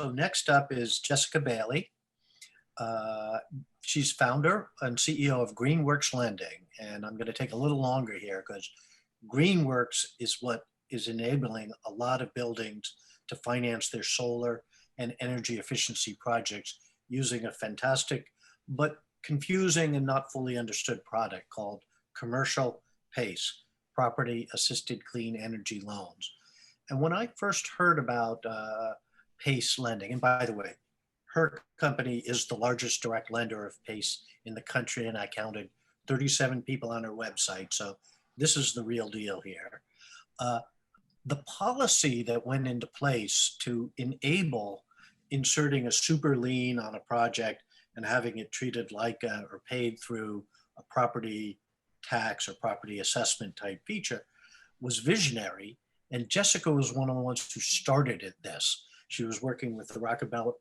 So next up is Jessica Bailey. Uh, she's founder and CEO of Greenworks Lending. And I'm going to take a little longer here because Greenworks is what is enabling a lot of buildings to finance their solar and energy efficiency projects using a fantastic but confusing and not fully understood product called Commercial PACE, Property Assisted Clean Energy Loans. And when I first heard about PACE lending, and by the way, her company is the largest direct lender of PACE in the country, and I counted 37 people on her website. So this is the real deal here. The policy that went into place to enable inserting a super lien on a project and having it treated like or paid through a property tax or property assessment type feature was visionary. And Jessica was one of the ones who started this. She was working with the Rockefeller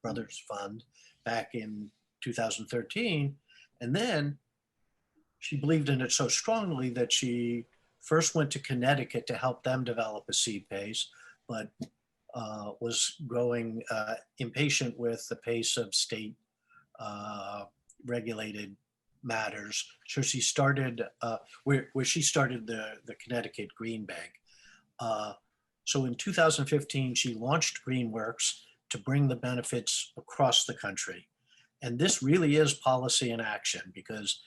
Brothers Fund back in 2013. And then she believed in it so strongly that she first went to Connecticut to help them develop a CPace, but was growing impatient with the pace of state regulated matters. So she started where she started the Connecticut Green Bank. So in 2015, she launched Greenworks to bring the benefits across the country. And this really is policy in action, because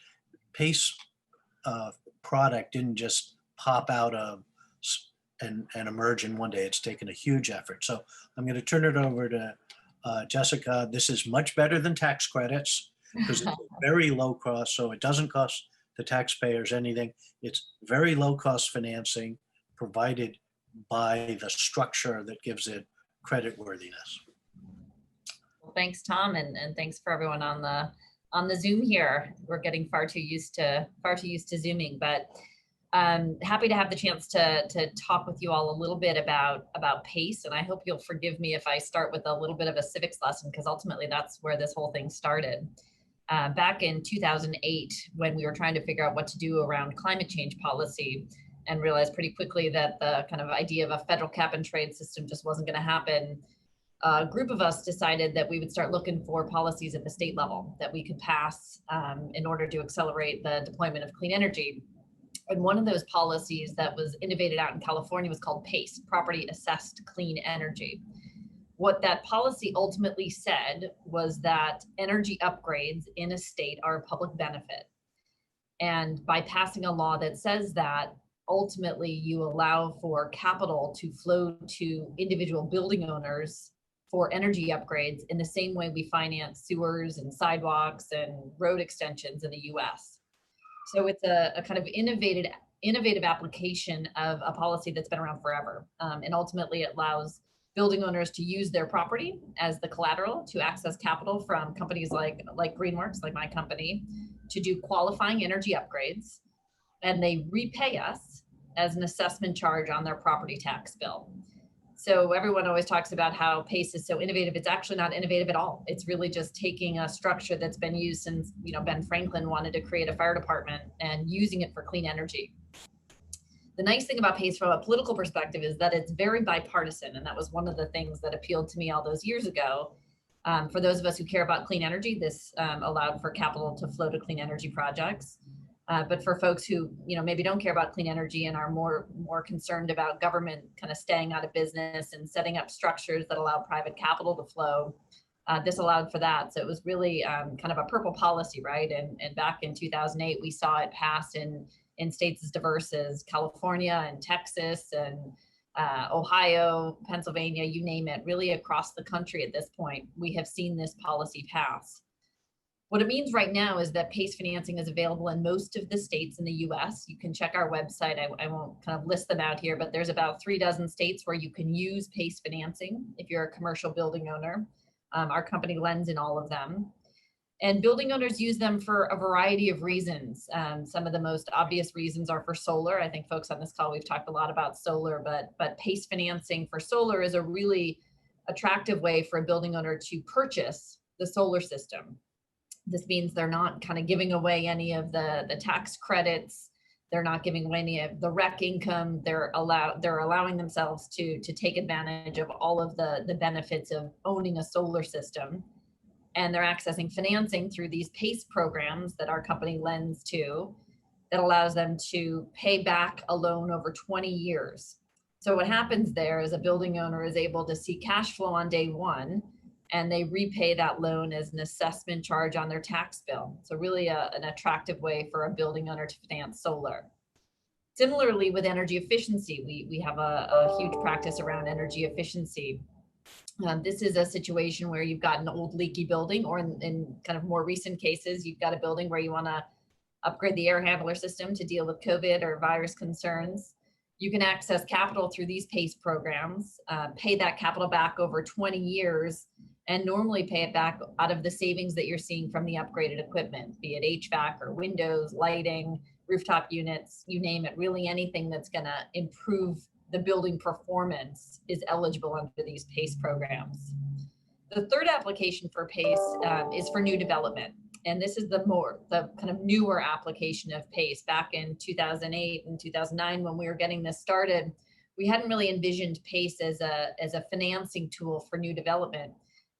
PACE product didn't just pop out of and emerge in one day. It's taken a huge effort. So I'm going to turn it over to Jessica. This is much better than tax credits because it's very low cost. So it doesn't cost the taxpayers anything. It's very low cost financing provided by the structure that gives it credit worthiness. Well, thanks, Tom, and thanks for everyone on the Zoom here. We're getting far too used to Zooming, but happy to have the chance to talk with you all a little bit about PACE, and I hope you'll forgive me if I start with a little bit of a civics lesson, because ultimately that's where this whole thing started. Back in 2008, when we were trying to figure out what to do around climate change policy, and realized pretty quickly that the kind of idea of a federal cap and trade system just wasn't going to happen, a group of us decided that we would start looking for policies at the state level that we could pass in order to accelerate the deployment of clean energy. And one of those policies that was innovated out in California was called PACE, Property Assessed Clean Energy. What that policy ultimately said was that energy upgrades in a state are a public benefit. And by passing a law that says that, ultimately you allow for capital to flow to individual building owners for energy upgrades in the same way we finance sewers and sidewalks and road extensions in the US. So it's a kind of innovative application of a policy that's been around forever. And ultimately it allows building owners to use their property as the collateral to access capital from companies like Greenworks, like my company, to do qualifying energy upgrades. And they repay us as an assessment charge on their property tax bill. So everyone always talks about how PACE is so innovative. It's actually not innovative at all. It's really just taking a structure that's been used since, Ben Franklin wanted to create a fire department and using it for clean energy. The nice thing about PACE from a political perspective is that it's very bipartisan. And that was one of the things that appealed to me all those years ago. For those of us who care about clean energy, this allowed for capital to flow to clean energy projects. But for folks who maybe don't care about clean energy and are more concerned about government kind of staying out of business and setting up structures that allow private capital to flow, this allowed for that. So it was really kind of a purple policy, right? And back in 2008, we saw it pass in states as diverse as California and Texas and Ohio, Pennsylvania, you name it. Really across the country at this point, we have seen this policy pass. What it means right now is that PACE financing is available in most of the states in the US. You can check our website. I won't kind of list them out here, but there's about 36 states where you can use PACE financing if you're a commercial building owner. Our company lends in all of them. And building owners use them for a variety of reasons. Some of the most obvious reasons are for solar. I think folks on this call, we've talked a lot about solar, but PACE financing for solar is a really attractive way for a building owner to purchase the solar system. This means they're not kind of giving away any of the tax credits They're not giving away any of the rec income. They're allowing themselves to take advantage of all of the benefits of owning a solar system. And they're accessing financing through these PACE programs that our company lends to, that allows them to pay back a loan over 20 years. So what happens there is a building owner is able to see cash flow on day one, and they repay that loan as an assessment charge on their tax bill. So really an attractive way for a building owner to finance solar. Similarly, with energy efficiency, we have a huge practice around energy efficiency. This is a situation where you've got an old leaky building, or in kind of more recent cases, you've got a building where you want to upgrade the air handler system to deal with COVID or virus concerns. You can access capital through these PACE programs, pay that capital back over 20 years, and normally pay it back out of the savings that you're seeing from the upgraded equipment, be it HVAC or windows, lighting, rooftop units, you name it. Really anything that's going to improve the building performance is eligible under these PACE programs. The third application for PACE is for new development. And this is the kind of newer application of PACE. Back in 2008 and 2009, when we were getting this started, we hadn't really envisioned PACE as a financing tool for new development.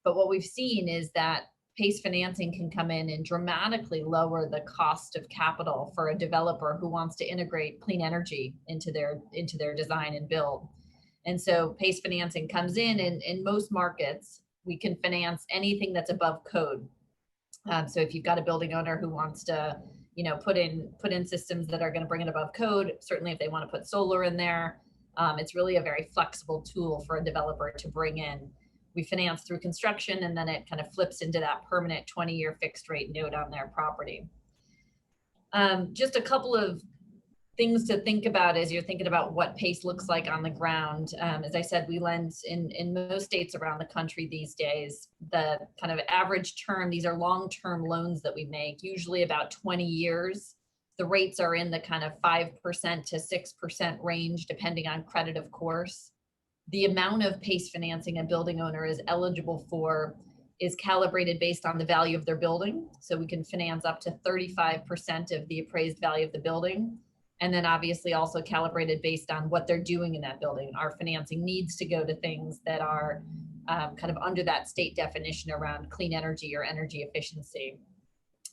But what we've seen is that PACE financing can come in and dramatically lower the cost of capital for a developer who wants to integrate clean energy into their design and build. And so PACE financing comes in most markets, we can finance anything that's above code. So if you've got a building owner who wants to, put in systems that are going to bring it above code, certainly if they want to put solar in there, it's really a very flexible tool for a developer to bring in. We finance through construction, and then it kind of flips into that permanent 20-year fixed rate note on their property. Just a couple of things to think about as you're thinking about what PACE looks like on the ground. As I said, we lend in most states around the country these days. The kind of average term, these are long-term loans that we make, usually about 20 years. The rates are in the kind of 5% to 6% range, depending on credit, of course. The amount of PACE financing a building owner is eligible for is calibrated based on the value of their building. So we can finance up to 35% of the appraised value of the building. And then obviously also calibrated based on what they're doing in that building. Our financing needs to go to things that are kind of under that state definition around clean energy or energy efficiency.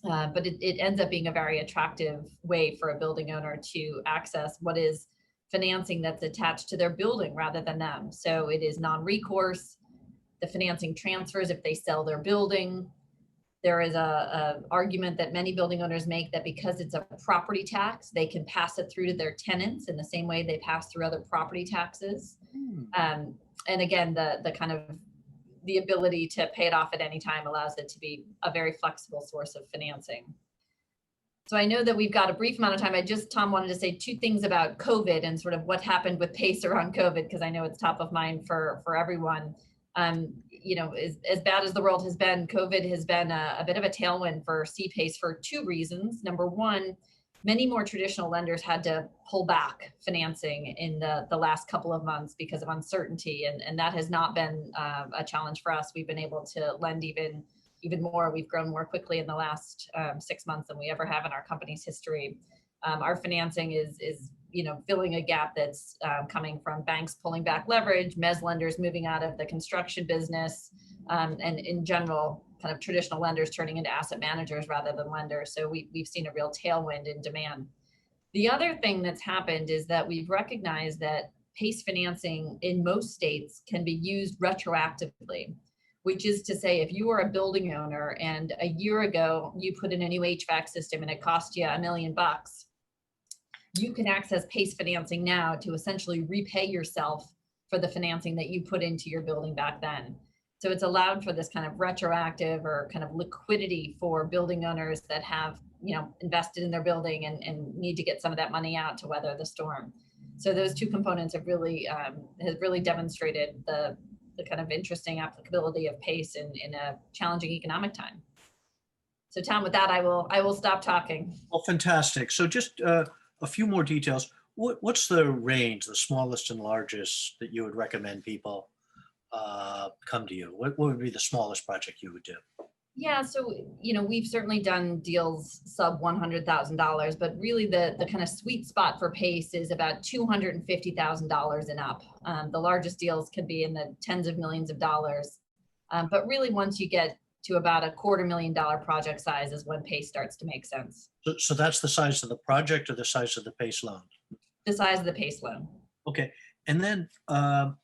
But it ends up being a very attractive way for a building owner to access what is financing that's attached to their building rather than them. So it is non-recourse. The financing transfers if they sell their building. There is a argument that many building owners make that because it's a property tax, they can pass it through to their tenants in the same way they pass through other property taxes. And again, the kind of the ability to pay it off at any time allows it to be a very flexible source of financing. So I know that we've got a brief amount of time. Tom wanted to say two things about COVID and sort of what happened with PACE around COVID, because I know it's top of mind for everyone. As bad as the world has been, COVID has been a bit of a tailwind for CPace for two reasons. Number one, many more traditional lenders had to pull back financing in the last couple of months because of uncertainty, and that has not been a challenge for us. We've been able to lend even more. We've grown more quickly in the last 6 months than we ever have in our company's history. Our financing is filling a gap that's coming from banks pulling back leverage, mezz lenders moving out of the construction business, and in general, kind of traditional lenders turning into asset managers rather than lenders. So we've seen a real tailwind in demand. The other thing that's happened is that we've recognized that PACE financing in most states can be used retroactively, which is to say, if you are a building owner and a year ago you put in a new HVAC system and it cost you $1 million, you can access PACE financing now to essentially repay yourself for the financing that you put into your building back then. So it's allowed for this kind of retroactive or kind of liquidity for building owners that have, invested in their building and need to get some of that money out to weather the storm. So those two components have really demonstrated the kind of interesting applicability of PACE in a challenging economic time. So Tom, with that, I will stop talking. Well, fantastic. So just a few more details. What's the range, the smallest and largest that you would recommend people come to you? What would be the smallest project you would do? Yeah, so we've certainly done deals sub $100,000, but really the kind of sweet spot for PACE is about $250,000 and up. The largest deals could be in the tens of millions of dollars, but really once you get to about $250,000 project size is when PACE starts to make sense. So that's the size of the project or the size of the PACE loan? The size of the PACE loan. Okay. And then are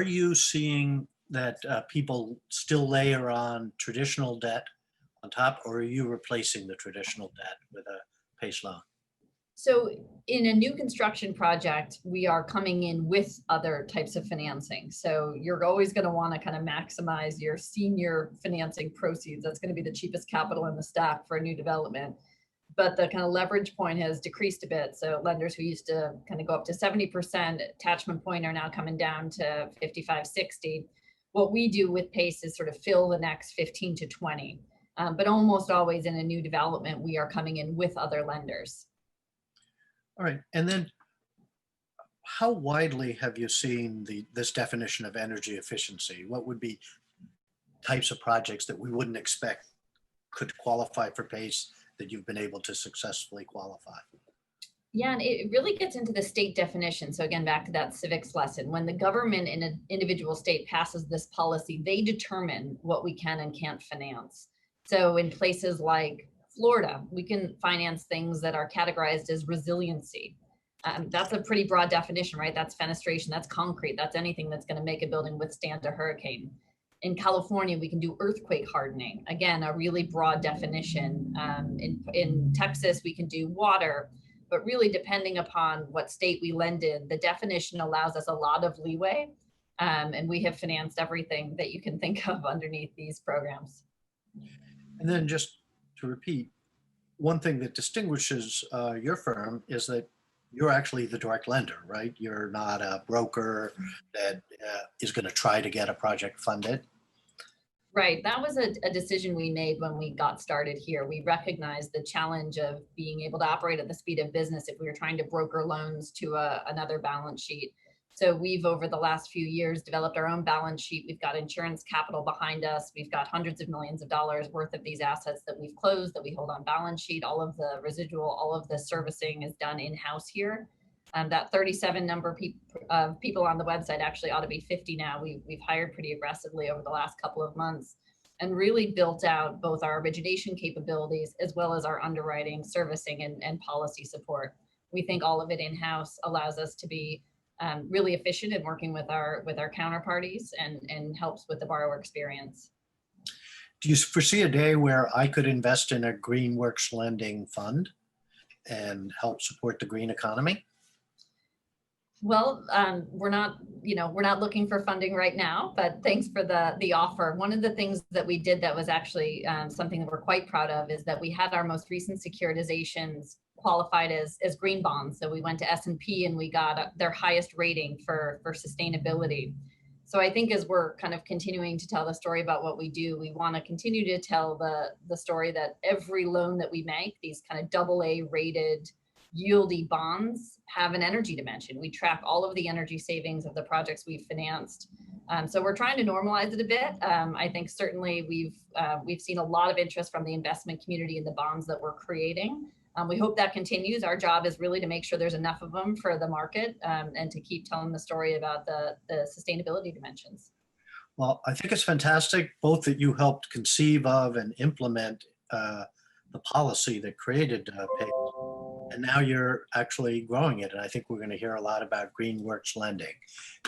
you seeing that people still layer on traditional debt on top, or are you replacing the traditional debt with a PACE loan? So in a new construction project, we are coming in with other types of financing. So you're always going to want to kind of maximize your senior financing proceeds. That's going to be the cheapest capital in the stack for a new development. But the kind of leverage point has decreased a bit. So lenders who used to kind of go up to 70% attachment point are now coming down to 55, 60. What we do with PACE is sort of fill the next 15 to 20. But almost always in a new development, we are coming in with other lenders. All right. And then how widely have you seen this definition of energy efficiency? What would be types of projects that we wouldn't expect could qualify for PACE that you've been able to successfully qualify? Yeah, and it really gets into the state definition. So again, back to that civics lesson, when the government in an individual state passes this policy, they determine what we can and can't finance. So in places like Florida, we can finance things that are categorized as resiliency. That's a pretty broad definition, right? That's fenestration, that's concrete, that's anything that's going to make a building withstand a hurricane. In California, we can do earthquake hardening. Again, a really broad definition. In Texas, we can do water. But really, depending upon what state we lend in, the definition allows us a lot of leeway. And we have financed everything that you can think of underneath these programs. And then just to repeat, one thing that distinguishes your firm is that you're actually the direct lender, right? You're not a broker that is going to try to get a project funded. Right. That was a decision we made when we got started here. We recognized the challenge of being able to operate at the speed of business if we were trying to broker loans to another balance sheet. So we've, over the last few years, developed our own balance sheet. We've got insurance capital behind us. We've got hundreds of millions of dollars worth of these assets that we've closed that we hold on balance sheet. All of the residual, all of the servicing is done in-house here. That 37 number of people on the website actually ought to be 50 now. We've hired pretty aggressively over the last couple of months and really built out both our origination capabilities as well as our underwriting, servicing, and policy support. We think all of it in-house allows us to be really efficient in working with our counterparties and helps with the borrower experience. Do you foresee a day where I could invest in a Greenworks lending fund and help support the green economy? Well, we're not looking for funding right now, but thanks for the offer. One of the things that we did that was actually something that we're quite proud of is that we had our most recent securitizations qualified as green bonds. So we went to S&P and we got their highest rating for sustainability. So I think as we're kind of continuing to tell the story about what we do, we want to continue to tell the story that every loan that we make, these kind of AA rated yieldy bonds, have an energy dimension. We track all of the energy savings of the projects we've financed. So we're trying to normalize it a bit. I think certainly we've seen a lot of interest from the investment community in the bonds that we're creating. We hope that continues. Our job is really to make sure there's enough of them for the market and to keep telling the story about the sustainability dimensions. Well, I think it's fantastic, both that you helped conceive of and implement the policy that created PACE, and now you're actually growing it. And I think we're going to hear a lot about Greenworks lending.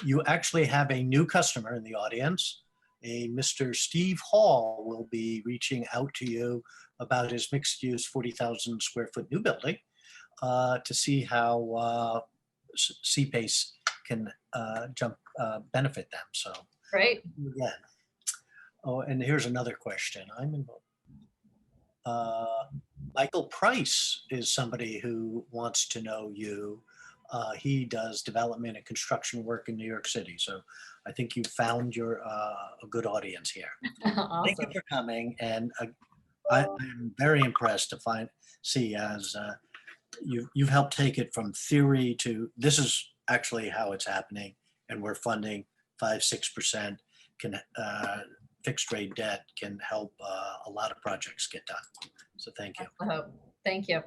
You actually have a new customer in the audience. A Mr. Steve Hall will be reaching out to you about his mixed-use 40,000 square foot new building to see how CPace can benefit them. So, great. Again. Oh, and here's another question. I'm involved. Michael Price is somebody who wants to know you. He does development and construction work in New York City. So I think you found a good audience here. Awesome. Thank you for coming. And I'm very impressed to see as you've helped take it from theory to this is actually how it's happening. And we're funding 5-6% fixed rate debt can help a lot of projects get done. So thank you. I hope. Thank you.